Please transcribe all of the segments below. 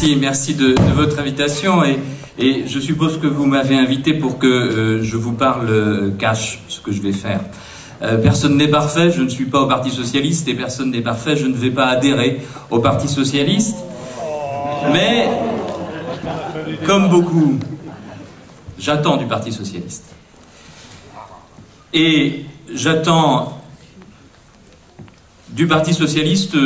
Merci de votre invitation et je suppose que vous m'avez invité pour que je vous parle cash, ce que je vais faire. Personne n'est parfait, je ne suis pas au Parti Socialiste et personne n'est parfait, je ne vais pas adhérer au Parti Socialiste. Mais, comme beaucoup, j'attends du Parti Socialiste. Et j'attends du Parti Socialiste,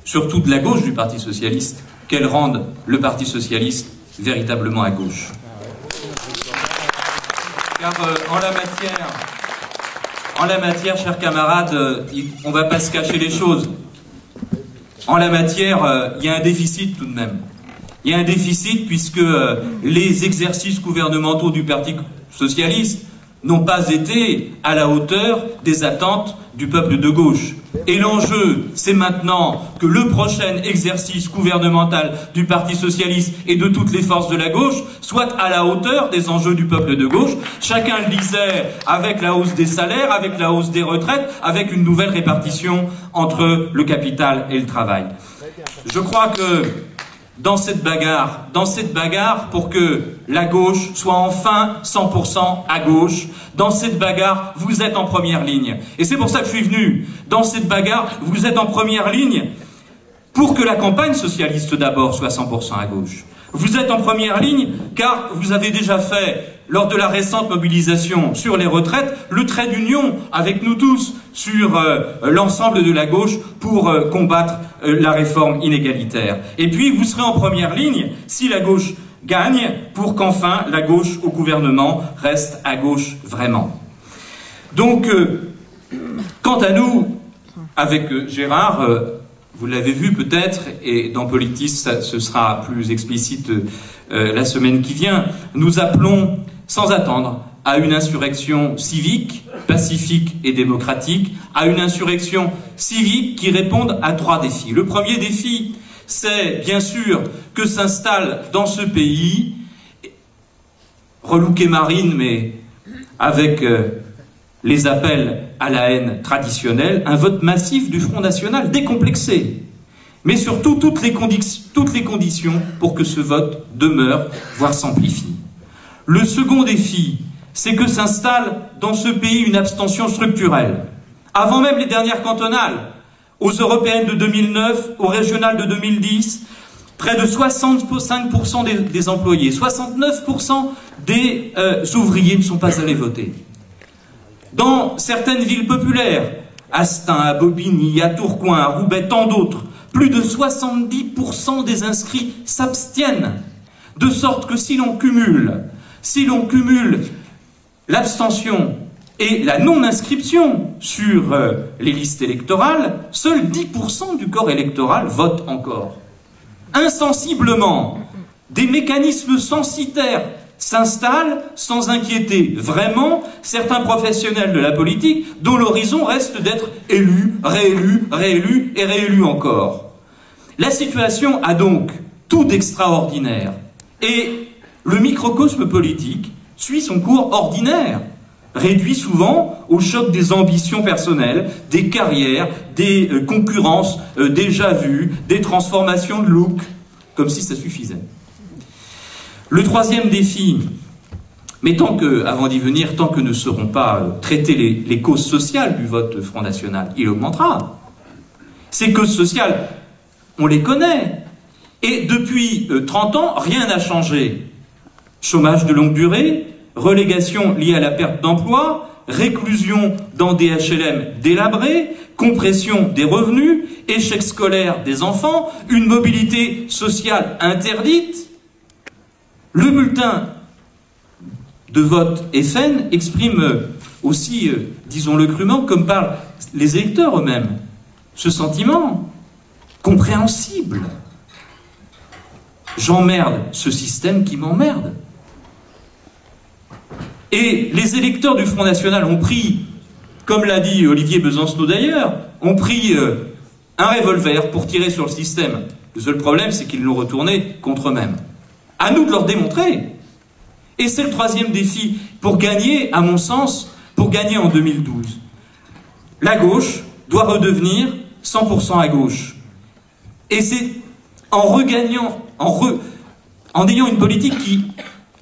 surtout de la gauche du Parti Socialiste, qu'elle rende le Parti Socialiste véritablement à gauche. Car en la matière, chers camarades, on ne va pas se cacher les choses. En la matière, il y a un déficit tout de même. Il y a un déficit puisque les exercices gouvernementaux du Parti Socialiste n'ont pas été à la hauteur des attentes du peuple de gauche. Et l'enjeu, c'est maintenant que le prochain exercice gouvernemental du Parti Socialiste et de toutes les forces de la gauche soit à la hauteur des enjeux du peuple de gauche. Chacun le disait, avec la hausse des salaires, avec la hausse des retraites, avec une nouvelle répartition entre le capital et le travail. Je crois que dans cette bagarre, pour que la gauche soit enfin 100% à gauche, dans cette bagarre, vous êtes en première ligne. Et c'est pour ça que je suis venu. Dans cette bagarre, vous êtes en première ligne pour que la campagne socialiste d'abord soit 100% à gauche. Vous êtes en première ligne car vous avez déjà fait, lors de la récente mobilisation sur les retraites, le trait d'union avec nous tous sur l'ensemble de la gauche pour combattre la réforme inégalitaire. Et puis vous serez en première ligne si la gauche gagne pour qu'enfin la gauche au gouvernement reste à gauche vraiment. Donc, quant à nous, avec Gérard, vous l'avez vu peut-être, et dans Politis, ce sera plus explicite la semaine qui vient, nous appelons sans attendre à une insurrection civique, pacifique et démocratique, à une insurrection civique qui réponde à 3 défis. Le premier défi, c'est bien sûr que s'installe dans ce pays, relouqué Marine, mais avec les appels à la haine traditionnelle, un vote massif du Front National décomplexé, mais surtout toutes les conditions pour que ce vote demeure, voire s'amplifie. Le second défi, c'est que s'installe dans ce pays une abstention structurelle. Avant même les dernières cantonales, aux européennes de 2009, aux régionales de 2010, près de 65% des employés, 69% des ouvriers ne sont pas allés voter. Dans certaines villes populaires, à Stains, à Bobigny, à Tourcoing, à Roubaix, tant d'autres, plus de 70% des inscrits s'abstiennent. De sorte que si l'on cumule l'abstention et la non-inscription sur les listes électorales, seuls 10% du corps électoral votent encore. Insensiblement, des mécanismes censitaires s'installent sans inquiéter vraiment certains professionnels de la politique dont l'horizon reste d'être élus, réélus et réélus encore. La situation a donc tout d'extraordinaire et le microcosme politique suit son cours ordinaire, réduit souvent au choc des ambitions personnelles, des carrières, des concurrences déjà vues, des transformations de look, comme si ça suffisait. Le troisième défi, mais avant d'y venir, tant que ne seront pas traitées les causes sociales du vote Front National, il augmentera. Ces causes sociales, on les connaît. Et depuis 30 ans, rien n'a changé. Chômage de longue durée, relégation liée à la perte d'emploi, réclusion dans des HLM délabrés, compression des revenus, échec scolaire des enfants, une mobilité sociale interdite. Le bulletin de vote FN exprime aussi, disons-le crûment, comme parlent les électeurs eux-mêmes, ce sentiment compréhensible. J'emmerde ce système qui m'emmerde. Et les électeurs du Front National ont pris, comme l'a dit Olivier Besancenot d'ailleurs, ont pris un revolver pour tirer sur le système. Le seul problème, c'est qu'ils l'ont retourné contre eux-mêmes. À nous de leur démontrer. Et c'est le troisième défi pour gagner, à mon sens, pour gagner en 2012. La gauche doit redevenir 100% à gauche. Et c'est en ayant une politique qui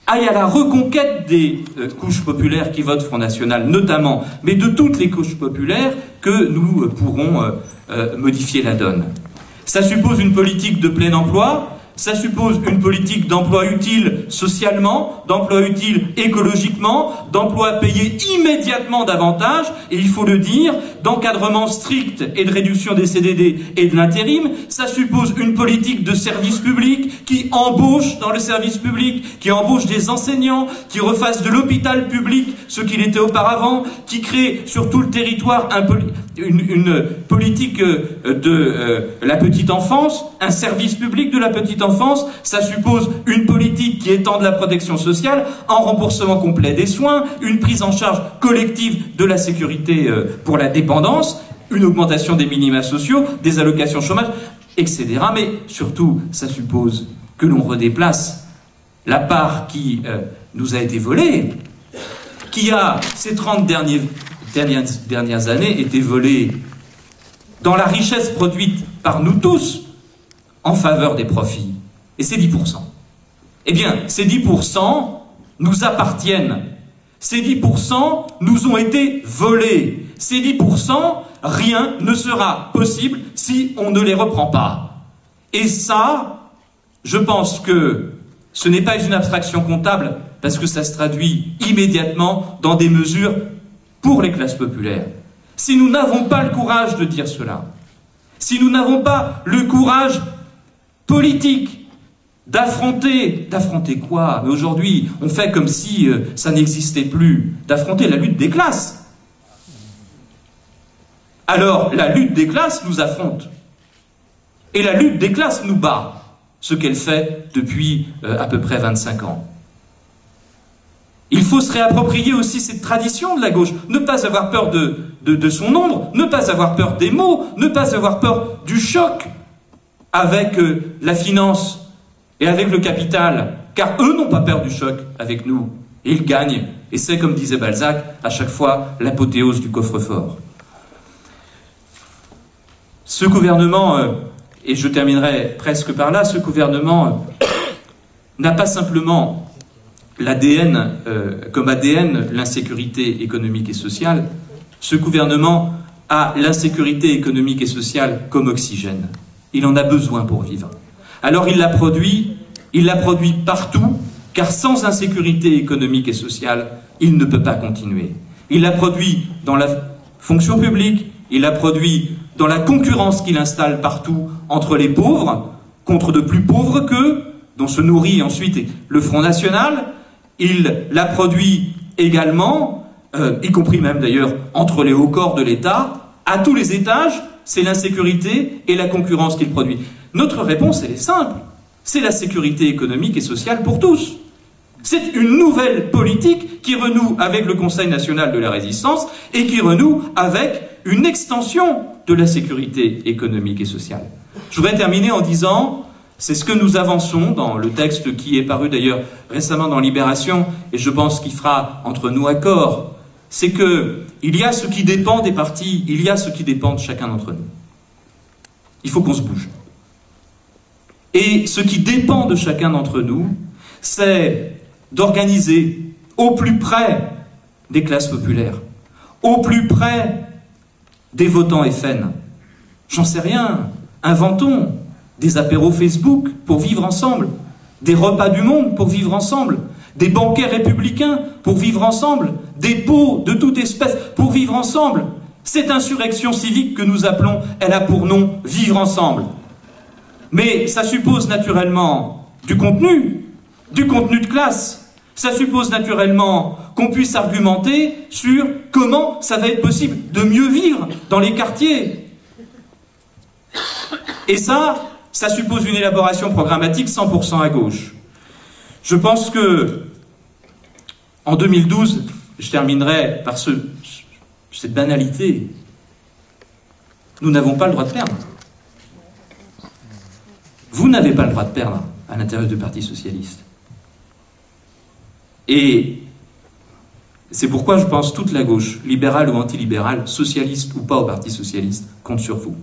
aille à la reconquête des couches populaires qui votent Front National, notamment, mais de toutes les couches populaires, que nous pourrons modifier la donne. Ça suppose une politique de plein emploi, ça suppose une politique d'emploi utile socialement, d'emploi utile écologiquement, d'emploi payé immédiatement davantage, et il faut le dire, d'encadrement strict et de réduction des CDD et de l'intérim. Ça suppose une politique de service public qui embauche dans le service public, qui embauche des enseignants, qui refasse de l'hôpital public ce qu'il était auparavant, qui crée sur tout le territoire une politique de la petite enfance, un service public de la petite enfance. Ça suppose une politique qui étende la protection sociale, un remboursement complet des soins, une prise en charge collective de la sécurité pour la dépendance, une augmentation des minima sociaux, des allocations chômage, etc. Mais surtout, ça suppose que l'on redéplace la part qui nous a été volée, qui a, ces 30 dernières années, été volée dans la richesse produite par nous tous en faveur des profits. Et c'est 10%. Eh bien, ces 10% nous appartiennent. Ces 10% nous ont été volés. Ces 10%, rien ne sera possible si on ne les reprend pas. Et ça, je pense que ce n'est pas une abstraction comptable, parce que ça se traduit immédiatement dans des mesures pour les classes populaires. Si nous n'avons pas le courage de dire cela, si nous n'avons pas le courage politique d'affronter quoi? Mais aujourd'hui, on fait comme si ça n'existait plus, d'affronter la lutte des classes. Alors, la lutte des classes nous affronte. Et la lutte des classes nous bat, ce qu'elle fait depuis à peu près 25 ans. Il faut se réapproprier aussi cette tradition de la gauche, ne pas avoir peur de son ombre, ne pas avoir peur des mots, ne pas avoir peur du choc avec la finance et avec le capital, car eux n'ont pas peur du choc avec nous, et ils gagnent, et c'est, comme disait Balzac, à chaque fois l'apothéose du coffre-fort. Ce gouvernement, et je terminerai presque par là, ce gouvernement n'a pas simplement l'ADN, comme ADN, l'insécurité économique et sociale. Ce gouvernement a l'insécurité économique et sociale comme oxygène. Il en a besoin pour vivre. Alors il la produit partout, car sans insécurité économique et sociale, il ne peut pas continuer. Il la produit dans la fonction publique, il la produit dans la concurrence qu'il installe partout entre les pauvres, contre de plus pauvres qu'eux, dont se nourrit ensuite le Front National. Il la produit également, y compris même d'ailleurs entre les hauts corps de l'État, à tous les étages. C'est l'insécurité et la concurrence qu'il produit. Notre réponse, elle est simple. C'est la sécurité économique et sociale pour tous. C'est une nouvelle politique qui renoue avec le Conseil national de la résistance et qui renoue avec une extension de la sécurité économique et sociale. Je voudrais terminer en disant, c'est ce que nous avançons dans le texte qui est paru d'ailleurs récemment dans Libération, et je pense qu'il fera entre nous accord, c'est que il y a ce qui dépend des partis, il y a ce qui dépend de chacun d'entre nous. Il faut qu'on se bouge. Et ce qui dépend de chacun d'entre nous, c'est d'organiser au plus près des classes populaires, au plus près des votants FN. J'en sais rien, inventons des apéros Facebook pour vivre ensemble, des repas du monde pour vivre ensemble, des banquets républicains pour vivre ensemble, des pots de toute espèce pour vivre ensemble. Cette insurrection civique que nous appelons, elle a pour nom vivre ensemble. Mais ça suppose naturellement du contenu de classe. Ça suppose naturellement qu'on puisse argumenter sur comment ça va être possible de mieux vivre dans les quartiers. Et ça suppose une élaboration programmatique 100% à gauche. Je pense que, en 2012, je terminerai par cette banalité, nous n'avons pas le droit de perdre. Vous n'avez pas le droit de perdre à l'intérieur du Parti socialiste. Et c'est pourquoi je pense toute la gauche, libérale ou antilibérale, socialiste ou pas au Parti socialiste, compte sur vous.